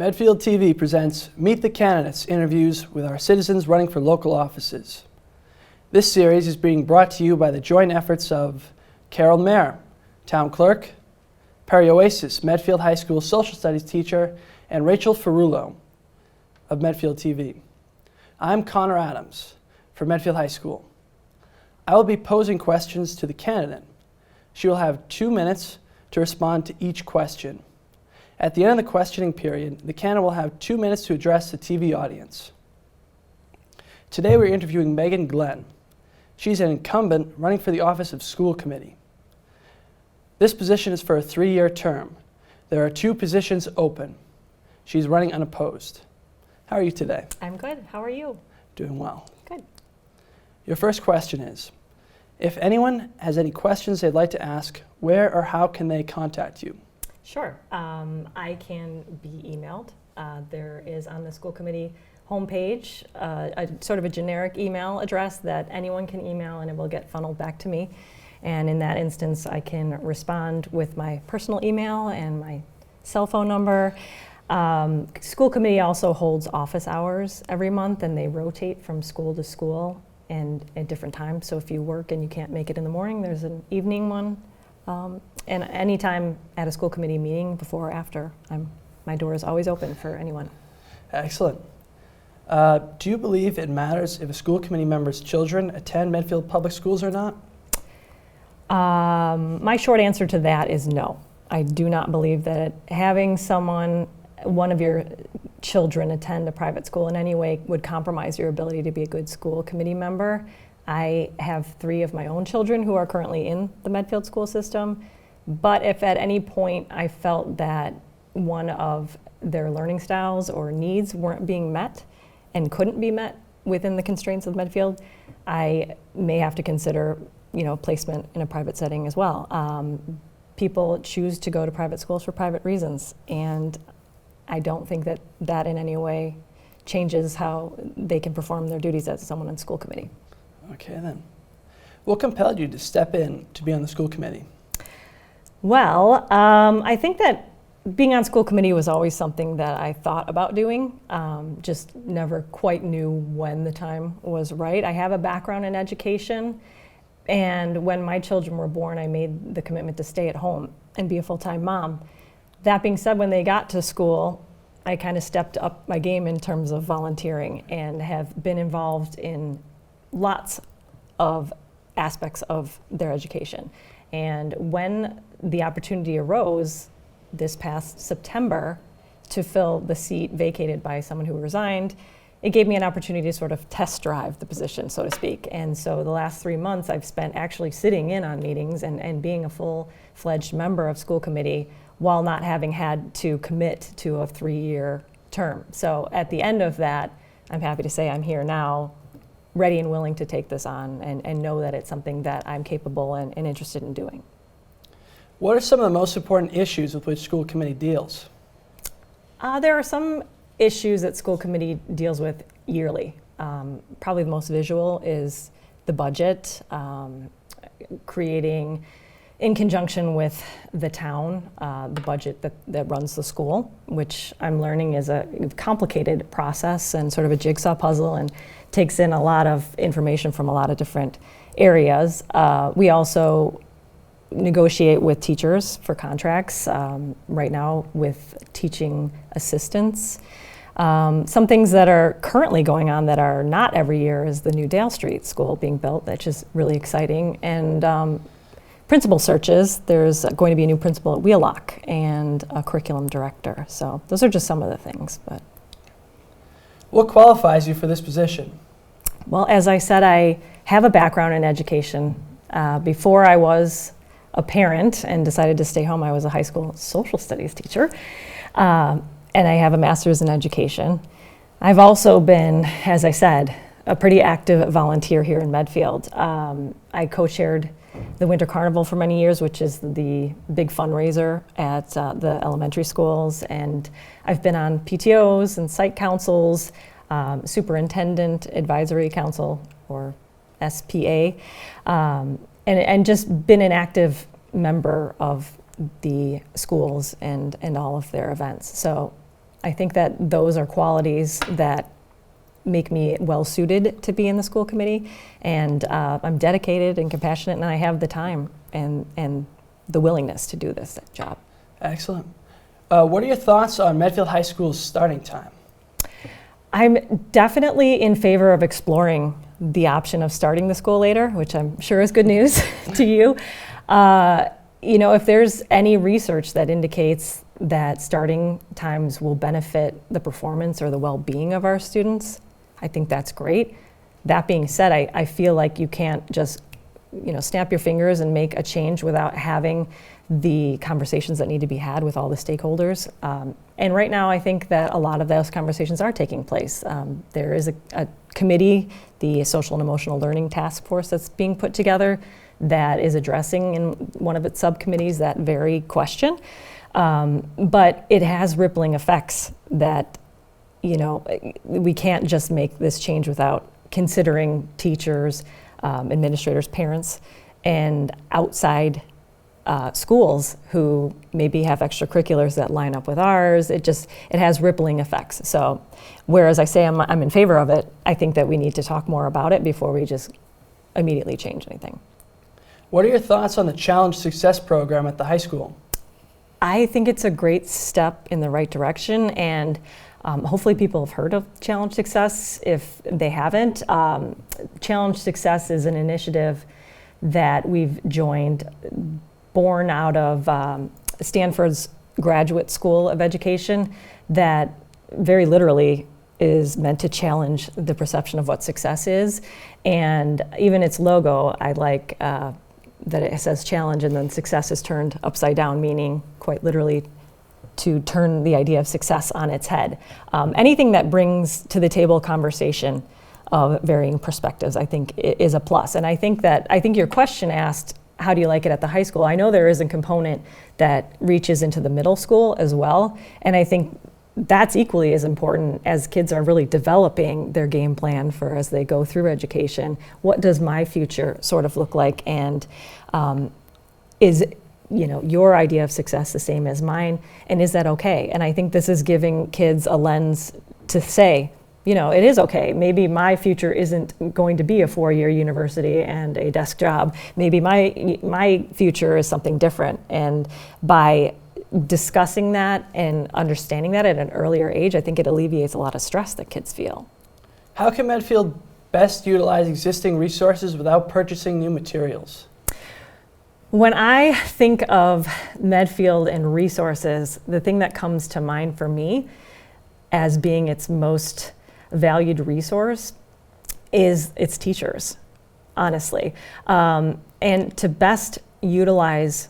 Medfield TV presents Meet the Candidates interviews with our citizens running for local offices. This series is being brought to you by the joint efforts of Carol Mayer, Town Clerk, Perry Oasis, Medfield High School Social Studies teacher, and Rachel Ferrulo of Medfield TV. I'm Connor Adams for Medfield High School. I will be posing questions to the candidate. She will have 2 minutes to respond to each question. At the end of the questioning period, the candidate will have 2 minutes to address the TV audience. Today we're interviewing Meghan Glenn. She's an incumbent running for the office of school committee. This position is for a 3-year term. There are 2 positions open. She's running unopposed. How are you today? I'm good. How are you? Doing well. Good. Your first question is, if anyone has any questions they'd like to ask, where or how can they contact you? Sure. I can be emailed. There is on the school committee homepage a sort of a generic email address that anyone can email and it will get funneled back to me. And in that instance, I can respond with my personal email and my cell phone number. School committee also holds office hours every month, and they rotate from school to school and at different times. So if you work and you can't make it in the morning, there's an evening one. And anytime at a school committee meeting, before or after, my door is always open for anyone. Excellent. Do you believe it matters if a school committee member's children attend Medfield Public Schools or not? My short answer to that is no. I do not believe that having one of your children attend a private school in any way would compromise your ability to be a good school committee member. I have 3 of my own children who are currently in the Medfield school system, but if at any point I felt that one of their learning styles or needs weren't being met and couldn't be met within the constraints of Medfield, I may have to consider, placement in a private setting as well. People choose to go to private schools for private reasons, and I don't think that in any way changes how they can perform their duties as someone on school committee. Okay then. What compelled you to step in to be on the school committee? Well, I think that being on school committee was always something that I thought about doing, just never quite knew when the time was right. I have a background in education, and when my children were born, I made the commitment to stay at home and be a full-time mom. That being said, when they got to school, I kind of stepped up my game in terms of volunteering and have been involved in lots of aspects of their education. And when the opportunity arose this past September to fill the seat vacated by someone who resigned, it gave me an opportunity to sort of test drive the position, so to speak. And so the last 3 months I've spent actually sitting in on meetings and being a full-fledged member of school committee while not having had to commit to a 3-year term. So at the end of that, I'm happy to say I'm here now, ready and willing to take this on and know that it's something that I'm capable and interested in doing. What are some of the most important issues with which school committee deals? There are some issues that school committee deals with yearly. Probably the most visual is the budget, creating, in conjunction with the town, the budget that runs the school, which I'm learning is a complicated process and sort of a jigsaw puzzle and takes in a lot of information from a lot of different areas. We also negotiate with teachers for contracts, right now with teaching assistants. Some things that are currently going on that are not every year is the new Dale Street School being built, that's just really exciting. And principal searches, there's going to be a new principal at Wheelock and a curriculum director. So those are just some of the things. But what qualifies you for this position? Well, as I said, I have a background in education. Before I was a parent and decided to stay home, I was a high school social studies teacher. And I have a master's in education. I've also been, as I said, a pretty active volunteer here in Medfield. I co-chaired the Winter Carnival for many years, which is the big fundraiser at the elementary schools. And I've been on PTOs and site councils, Superintendent Advisory Council, or SPA, and just been an active member of the schools and all of their events. So I think that those are qualities that make me well suited to be in the school committee, and I'm dedicated and compassionate, and I have the time and the willingness to do this job. Excellent. What are your thoughts on Medfield High School's starting time? I'm definitely in favor of exploring the option of starting the school later, which I'm sure is good news to you. If there's any research that indicates that starting times will benefit the performance or the well-being of our students, I think that's great. That being said, I feel like you can't just snap your fingers and make a change without having the conversations that need to be had with all the stakeholders. And right now, I think that a lot of those conversations are taking place. There is a committee, the Social and Emotional Learning Task Force, that's being put together that is addressing in one of its subcommittees that very question. But it has rippling effects that, we can't just make this change without considering teachers, administrators, parents, and outside schools who maybe have extracurriculars that line up with ours. It has rippling effects. So whereas I say I'm in favor of it, I think that we need to talk more about it before we just immediately change anything. What are your thoughts on the Challenge Success program at the high school? I think it's a great step in the right direction, and hopefully people have heard of Challenge Success if they haven't. Challenge Success is an initiative that we've joined, born out of Stanford's Graduate School of Education, that very literally is meant to challenge the perception of what success is. And even its logo, I like that it says challenge and then success is turned upside down, meaning quite literally to turn the idea of success on its head. Anything that brings to the table conversation of varying perspectives, I think, is a plus. And I think your question asked, how do you like it at the high school? I know there is a component that reaches into the middle school as well, and I think that's equally as important as kids are really developing their game plan for as they go through education. What does my future sort of look like, and is your idea of success the same as mine, and is that okay? And I think this is giving kids a lens to say, it is okay. Maybe my future isn't going to be a 4-year university and a desk job. Maybe my future is something different. And by discussing that and understanding that at an earlier age, I think it alleviates a lot of stress that kids feel. How can Medfield best utilize existing resources without purchasing new materials? When I think of Medfield and resources, the thing that comes to mind for me as being its most valued resource is its teachers, honestly. And to best utilize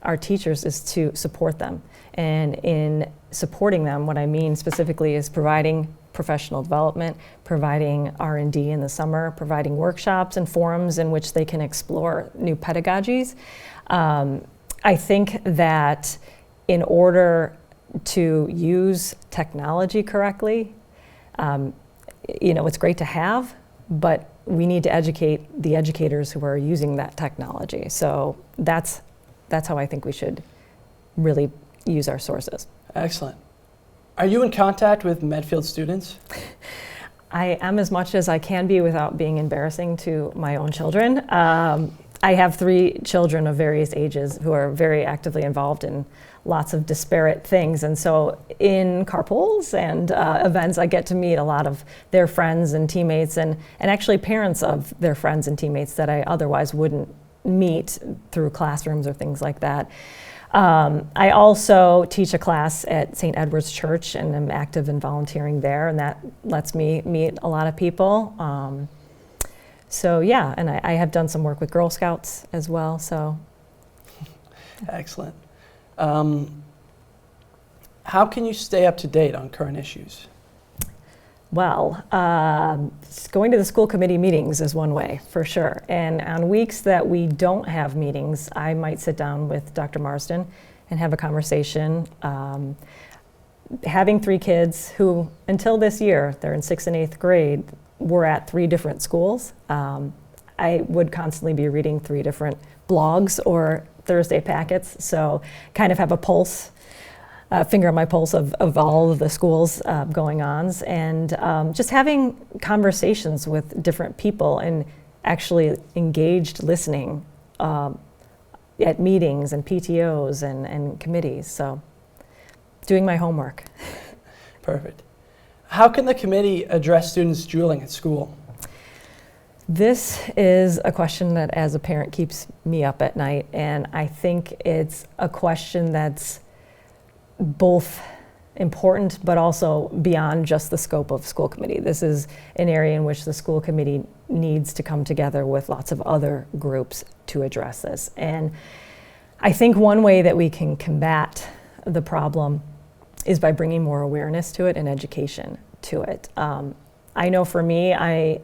our teachers is to support them. And in supporting them, what I mean specifically is providing professional development, providing R&D in the summer, providing workshops and forums in which they can explore new pedagogies. I think that in order to use technology correctly, it's great to have, but we need to educate the educators who are using that technology. So that's how I think we should really use our sources. Excellent. Are you in contact with Medfield students? I am, as much as I can be without being embarrassing to my own children. I have 3 children of various ages who are very actively involved in lots of disparate things. And so in carpools and events, I get to meet a lot of their friends and teammates and actually parents of their friends and teammates that I otherwise wouldn't meet through classrooms or things like that. I also teach a class at St. Edward's Church, and I'm active in volunteering there, and that lets me meet a lot of people. So yeah, and I have done some work with Girl Scouts as well. So excellent. How can you stay up to date on current issues? Well, going to the school committee meetings is one way, for sure. And on weeks that we don't have meetings, I might sit down with Dr. Marsden and have a conversation. Having 3 kids who, until this year, they're in 6th and 8th grade, were at 3 different schools. I would constantly be reading 3 different blogs or Thursday packets, so kind of have a pulse finger on my pulse of all of the schools going ons, and just having conversations with different people and actually engaged listening at meetings and PTOs and committees. So doing my homework. Perfect. How can the committee address students drooling at school? This is a question that as a parent keeps me up at night, and I think it's a question that's both important but also beyond just the scope of school committee. This is an area in which the school committee needs to come together with lots of other groups to address this. And I think one way that we can combat the problem is by bringing more awareness to it and education to it. I know for me, I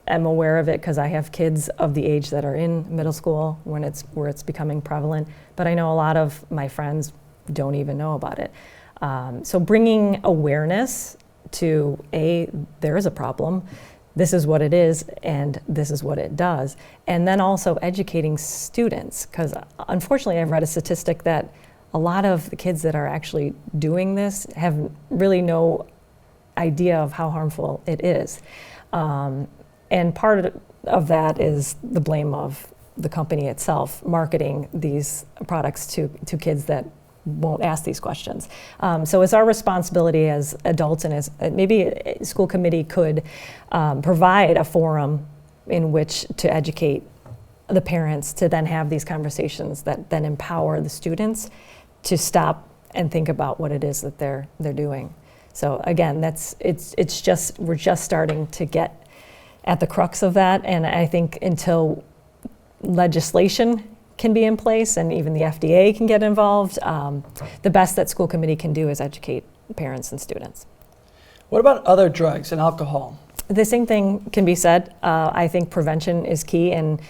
am aware of it because I have kids of the age that are in middle school where it's becoming prevalent, but I know a lot of my friends don't even know about it. So bringing awareness to there is a problem, this is what it is, and this is what it does. And then also educating students, because unfortunately I've read a statistic that a lot of the kids that are actually doing this have really no idea of how harmful it is. And part of that is the blame of the company itself, marketing these products to kids that won't ask these questions. So it's our responsibility as adults, and as maybe a school committee could provide a forum in which to educate the parents to then have these conversations that then empower the students to stop and think about what it is that they're doing. So again, we're just starting to get at the crux of that, and I think until legislation can be in place and even the FDA can get involved, the best that school committee can do is educate parents and students. What about other drugs and alcohol? The same thing can be said. I think prevention is key, and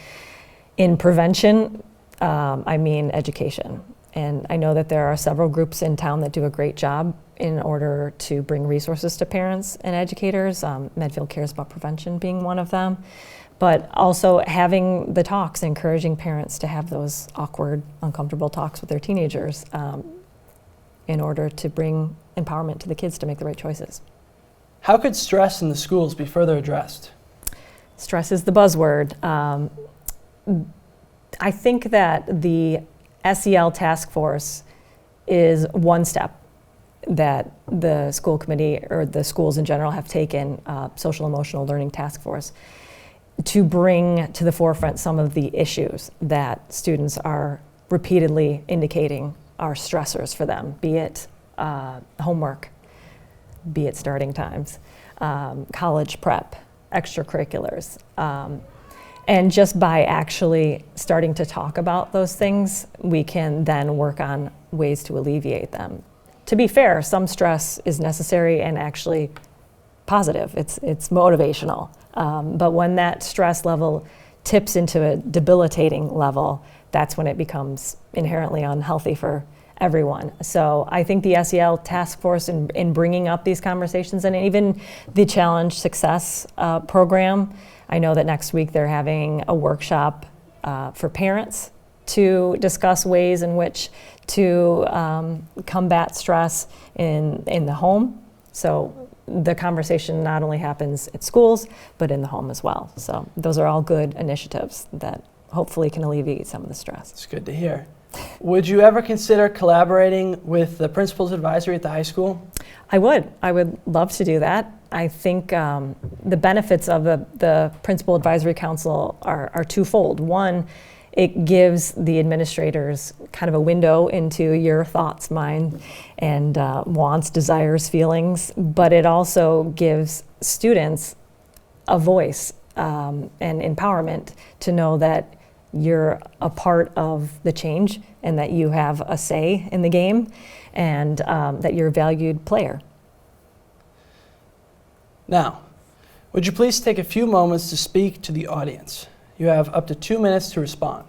in prevention, I mean education. And I know that there are several groups in town that do a great job in order to bring resources to parents and educators. Medfield Cares About Prevention being one of them. But also having the talks, encouraging parents to have those awkward, uncomfortable talks with their teenagers in order to bring empowerment to the kids to make the right choices. How could stress in the schools be further addressed? Stress is the buzzword. I think that the SEL task force is one step that the school committee or the schools in general have taken, social emotional learning task force, to bring to the forefront some of the issues that students are repeatedly indicating are stressors for them, be it homework, be it starting times, college prep, extracurriculars. And just by actually starting to talk about those things, we can then work on ways to alleviate them. To be fair, some stress is necessary and actually positive. It's motivational. But when that stress level tips into a debilitating level, that's when it becomes inherently unhealthy for everyone. So I think the SEL task force in bringing up these conversations, and even the Challenge Success program, I know that next week they're having a workshop for parents to discuss ways in which to combat stress in the home. So the conversation not only happens at schools, but in the home as well. So those are all good initiatives that hopefully can alleviate some of the stress. It's good to hear. Would you ever consider collaborating with the principal's advisory at the high school? I would love to do that. I think the benefits of the Principal Advisory Council are twofold. One, it gives the administrators kind of a window into your thoughts, mind, and wants, desires, feelings, but it also gives students a voice and empowerment to know that you're a part of the change and that you have a say in the game and that you're a valued player. Now, would you please take a few moments to speak to the audience? You have up to 2 minutes to respond.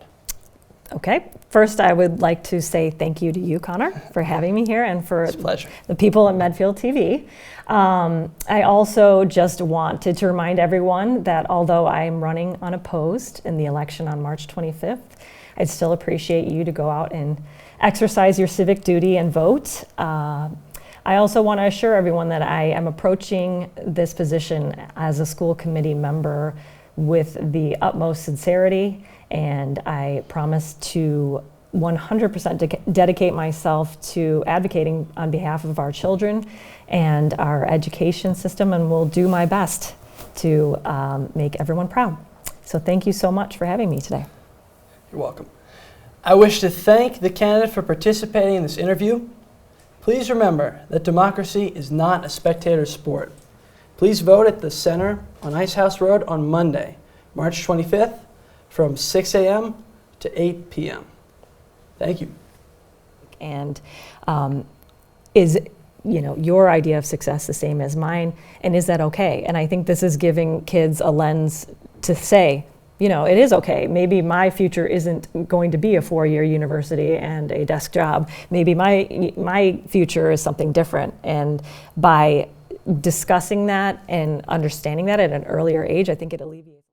Okay. First, I would like to say thank you to you, Connor, for having me here and for It's a pleasure. the people at Medfield TV. I also just wanted to remind everyone that although I'm running unopposed in the election on March 25th, I'd still appreciate you to go out and exercise your civic duty and vote. I also want to assure everyone that I am approaching this position as a school committee member with the utmost sincerity, and I promise to 100% dedicate myself to advocating on behalf of our children and our education system, and will do my best to make everyone proud. So thank you so much for having me today. You're welcome. I wish to thank the candidate for participating in this interview. Please remember that democracy is not a spectator sport. Please vote at the Center on Ice House Road on Monday, March 25th, from 6 a.m. to 8 p.m. Thank you. And is your idea of success the same as mine? And is that okay? And I think this is giving kids a lens to say, it is okay. Maybe my future isn't going to be a 4-year university and a desk job. Maybe my future is something different. And by discussing that and understanding that at an earlier age, I think it alleviates